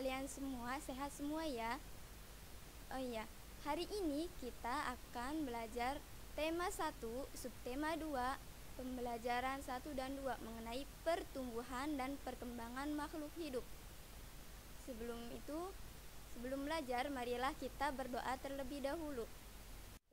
kalian semua sehat semua ya? Oh iya, hari ini kita akan belajar tema 1, subtema 2, pembelajaran 1 dan 2 mengenai pertumbuhan dan perkembangan makhluk hidup. Sebelum belajar, marilah kita berdoa terlebih dahulu.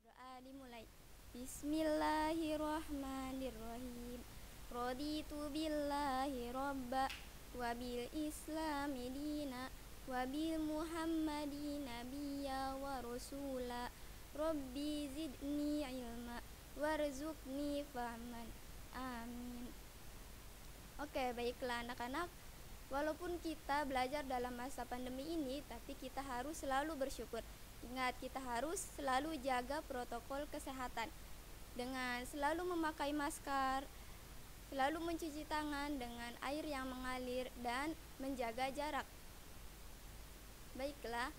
Doa dimulai. Bismillahirrahmanirrahim. Raditu billahi robba wabil islami dina wabil muhammadi nabiyya wa rasula rabbi zidni ilma warzuqni fahman amin. Oke, baiklah anak-anak, walaupun kita belajar dalam masa pandemi ini, tapi kita harus selalu bersyukur. Ingat, kita harus selalu jaga protokol kesehatan dengan selalu memakai masker, selalu mencuci tangan dengan air yang mengalir, dan menjaga jarak. Baiklah,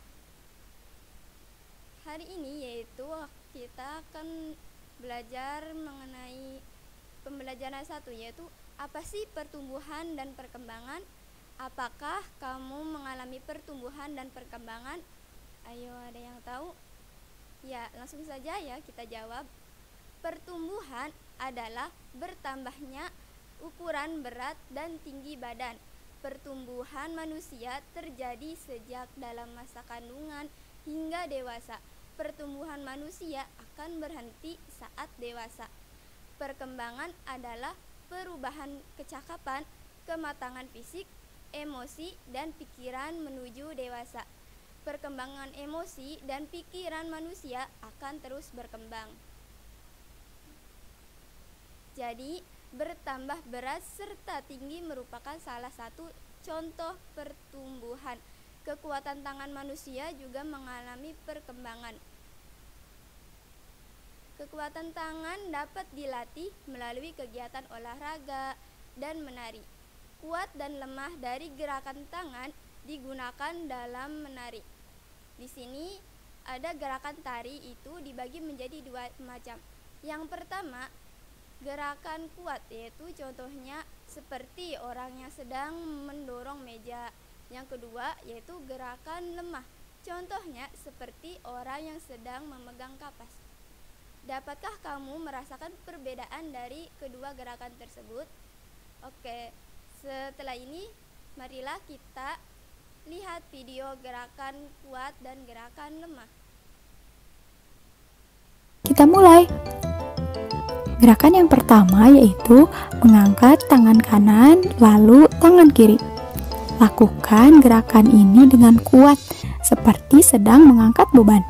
hari ini yaitu kita akan belajar mengenai pembelajaran 1, yaitu apa sih pertumbuhan dan perkembangan? Apakah kamu mengalami pertumbuhan dan perkembangan? Ayo, ada yang tahu? Ya, langsung saja ya kita jawab. Pertumbuhan adalah bertambahnya ukuran berat dan tinggi badan. Pertumbuhan manusia terjadi sejak dalam masa kandungan hingga dewasa. Pertumbuhan manusia akan berhenti saat dewasa. Perkembangan adalah perubahan kecakapan, kematangan fisik, emosi, dan pikiran menuju dewasa. Perkembangan emosi dan pikiran manusia akan terus berkembang. Jadi, bertambah berat serta tinggi merupakan salah satu contoh pertumbuhan. Kekuatan tangan manusia juga mengalami perkembangan. Kekuatan tangan dapat dilatih melalui kegiatan olahraga dan menari. Kuat dan lemah dari gerakan tangan digunakan dalam menari. Di sini ada gerakan tari, itu dibagi menjadi 2 macam. Yang pertama, gerakan kuat, yaitu contohnya seperti orang yang sedang mendorong meja. Yang kedua, yaitu gerakan lemah, contohnya seperti orang yang sedang memegang kapas. Dapatkah kamu merasakan perbedaan dari kedua gerakan tersebut? Oke, setelah ini marilah kita lihat video gerakan kuat dan gerakan lemah. Kita mulai. Gerakan yang pertama yaitu mengangkat tangan kanan lalu tangan kiri. Lakukan gerakan ini dengan kuat seperti sedang mengangkat beban.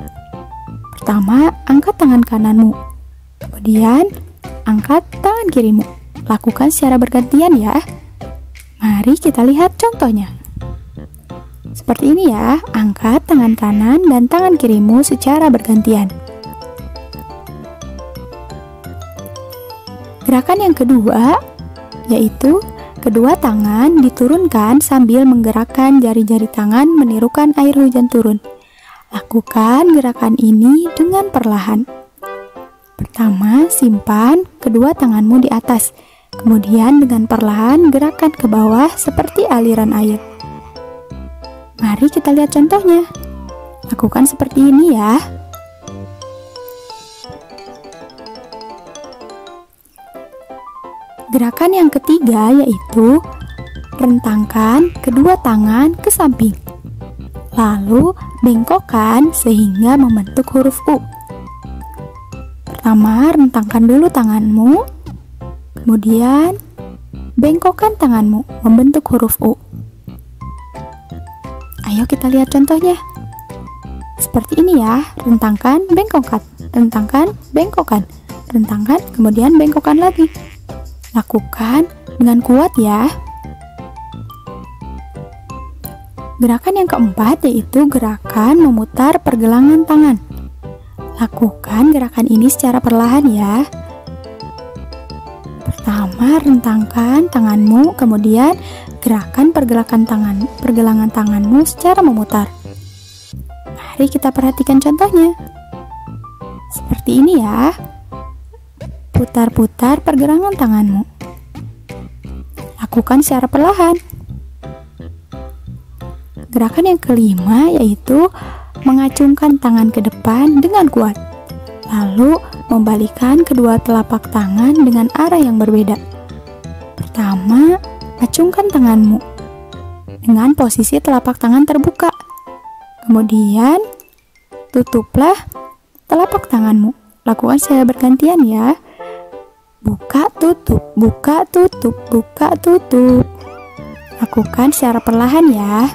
Pertama, angkat tangan kananmu. Kemudian, angkat tangan kirimu. Lakukan secara bergantian ya. Mari kita lihat contohnya. Seperti ini ya, angkat tangan kanan dan tangan kirimu secara bergantian. Gerakan yang kedua yaitu kedua tangan diturunkan sambil menggerakkan jari-jari tangan menirukan air hujan turun. Lakukan gerakan ini dengan perlahan. Pertama, simpan kedua tanganmu di atas. Kemudian dengan perlahan gerakkan ke bawah seperti aliran air. Mari kita lihat contohnya. Lakukan seperti ini ya. Gerakan yang ketiga yaitu rentangkan kedua tangan ke samping. Lalu bengkokkan sehingga membentuk huruf U. Pertama, rentangkan dulu tanganmu. Kemudian bengkokkan tanganmu membentuk huruf U. Ayo kita lihat contohnya. Seperti ini ya, rentangkan, bengkokkan, rentangkan, bengkokkan, rentangkan, kemudian bengkokkan lagi. Lakukan dengan kuat ya. Gerakan yang keempat yaitu gerakan memutar pergelangan tangan. Lakukan gerakan ini secara perlahan ya. Pertama, rentangkan tanganmu, kemudian gerakan pergelangan tanganmu secara memutar. Mari kita perhatikan contohnya. Seperti ini ya. Putar-putar pergelangan tanganmu. Lakukan secara perlahan. Gerakan yang kelima yaitu mengacungkan tangan ke depan dengan kuat, lalu membalikkan kedua telapak tangan dengan arah yang berbeda. Pertama, acungkan tanganmu dengan posisi telapak tangan terbuka. Kemudian, tutuplah telapak tanganmu. Lakukan secara bergantian ya. Buka, tutup, buka, tutup, buka, tutup. Lakukan secara perlahan ya.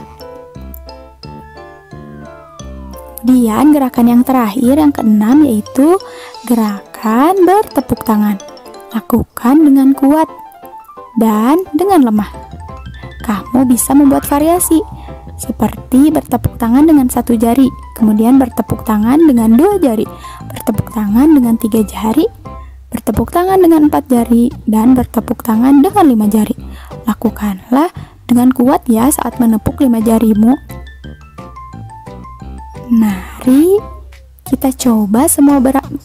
Kemudian gerakan yang terakhir, yang keenam, yaitu gerakan bertepuk tangan. Lakukan dengan kuat dan dengan lemah. Kamu bisa membuat variasi, seperti bertepuk tangan dengan 1 jari, kemudian bertepuk tangan dengan 2 jari, bertepuk tangan dengan 3 jari, bertepuk tangan dengan 4 jari, dan bertepuk tangan dengan 5 jari. Lakukanlah dengan kuat ya saat menepuk 5 jarimu. Mari kita coba semua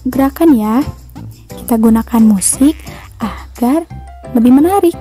gerakan ya. Kita gunakan musik agar lebih menarik.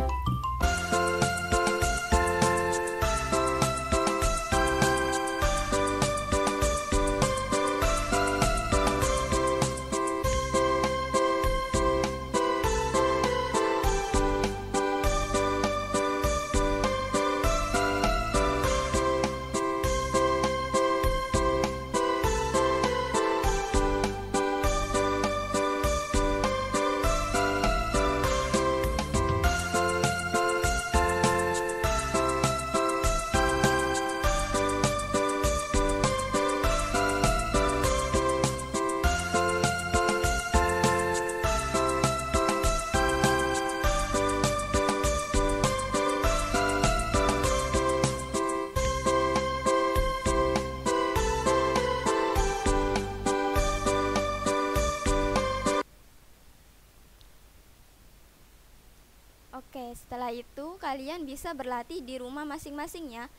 Oke, setelah itu kalian bisa berlatih di rumah masing-masing ya.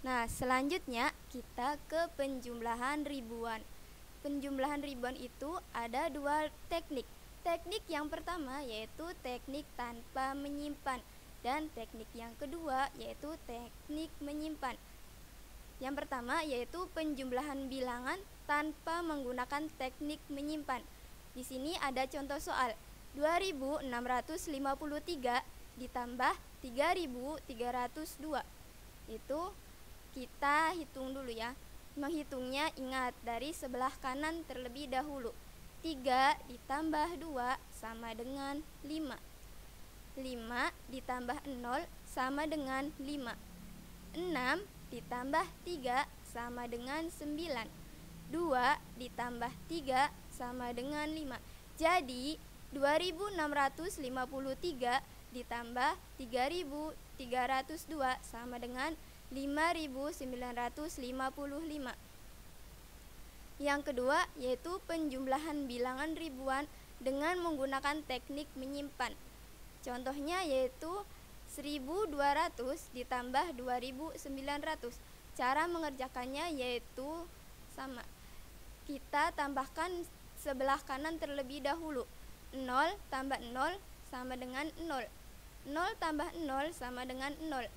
Nah, selanjutnya kita ke penjumlahan ribuan. Penjumlahan ribuan itu ada 2 teknik. Teknik yang pertama yaitu teknik tanpa menyimpan, dan teknik yang kedua yaitu teknik menyimpan. Yang pertama yaitu penjumlahan bilangan tanpa menggunakan teknik menyimpan. Di sini ada contoh soal. 2653 ditambah 3302. Itu kita hitung dulu ya. Menghitungnya ingat dari sebelah kanan terlebih dahulu. 3 ditambah 2 sama dengan 5. 5 ditambah 0 sama dengan 5. 6 ditambah 3 sama dengan 9. 2 ditambah 3 sama dengan 5. Jadi 2653 ditambah 3302 sama dengan 5955. Yang kedua yaitu penjumlahan bilangan ribuan dengan menggunakan teknik menyimpan. Contohnya yaitu 1200 ditambah 2900. Cara mengerjakannya yaitu sama. Kita tambahkan sebelah kanan terlebih dahulu. 0 tambah 0 sama dengan 0. 0 tambah 0 sama dengan 0.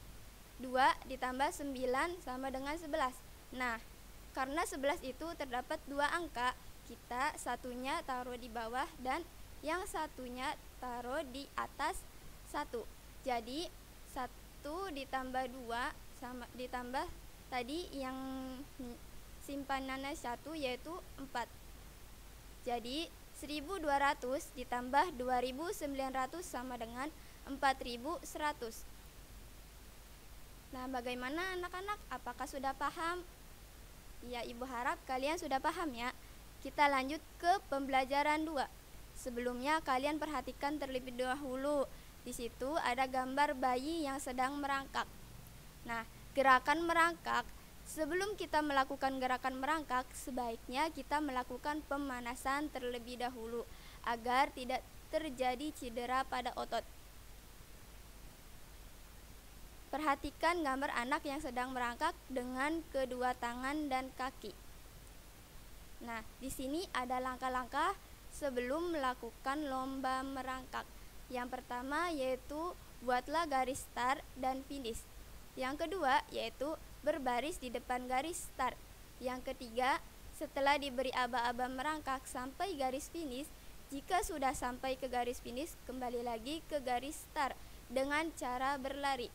2 ditambah 9 sama dengan 11. Nah, karena 11 itu terdapat 2 angka, kita satunya taruh di bawah dan yang satunya taruh di atas 1. Jadi 1 ditambah 2 sama ditambah tadi yang simpanannya 1 yaitu 4. Jadi 1200 ditambah 2900 sama dengan 4100. Nah, bagaimana anak-anak? Apakah sudah paham? Ya, Ibu harap kalian sudah paham ya. Kita lanjut ke pembelajaran 2. Sebelumnya kalian perhatikan terlebih dahulu. Di situ ada gambar bayi yang sedang merangkak. Nah, gerakan merangkak. Sebelum kita melakukan gerakan merangkak, sebaiknya kita melakukan pemanasan terlebih dahulu agar tidak terjadi cedera pada otot. Perhatikan gambar anak yang sedang merangkak dengan kedua tangan dan kaki. Nah, di sini ada langkah-langkah sebelum melakukan lomba merangkak. Yang pertama yaitu buatlah garis start dan finish. Yang kedua yaitu berbaris di depan garis start. Yang ketiga, setelah diberi aba-aba merangkak sampai garis finish, jika sudah sampai ke garis finish, kembali lagi ke garis start dengan cara berlari.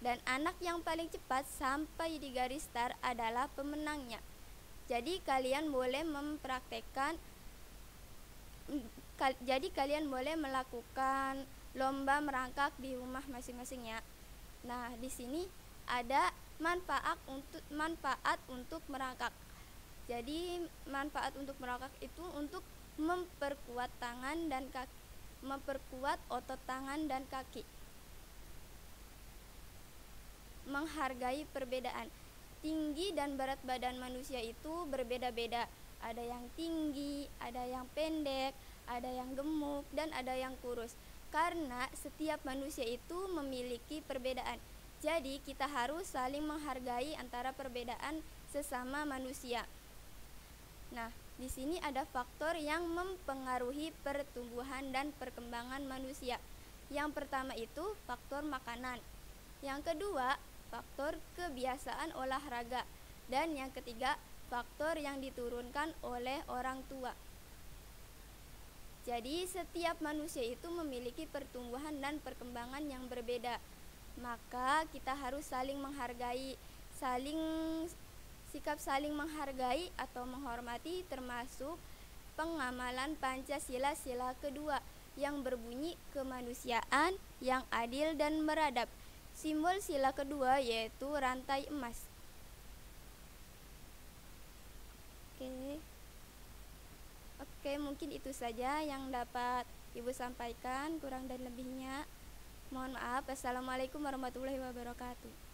Dan anak yang paling cepat sampai di garis start adalah pemenangnya. Jadi kalian boleh melakukan lomba merangkak di rumah masing-masing ya. Nah, di sini ada manfaat untuk merangkak. Jadi manfaat untuk merangkak itu untuk memperkuat memperkuat otot tangan dan kaki. Menghargai perbedaan. Tinggi dan berat badan manusia itu berbeda-beda. Ada yang tinggi, ada yang pendek, ada yang gemuk, dan ada yang kurus. Karena setiap manusia itu memiliki perbedaan. Jadi kita harus saling menghargai antara perbedaan sesama manusia. Nah, di sini ada faktor yang mempengaruhi pertumbuhan dan perkembangan manusia. Yang pertama itu faktor makanan. Yang kedua, faktor kebiasaan olahraga. Dan yang ketiga, faktor yang diturunkan oleh orang tua. Jadi setiap manusia itu memiliki pertumbuhan dan perkembangan yang berbeda. Maka kita harus saling menghargai, sikap saling menghargai atau menghormati termasuk pengamalan Pancasila sila kedua yang berbunyi kemanusiaan yang adil dan beradab. Simbol sila kedua yaitu rantai emas. Oke, mungkin itu saja yang dapat Ibu sampaikan. Kurang dan lebihnya mohon maaf. Assalamualaikum warahmatullahi wabarakatuh.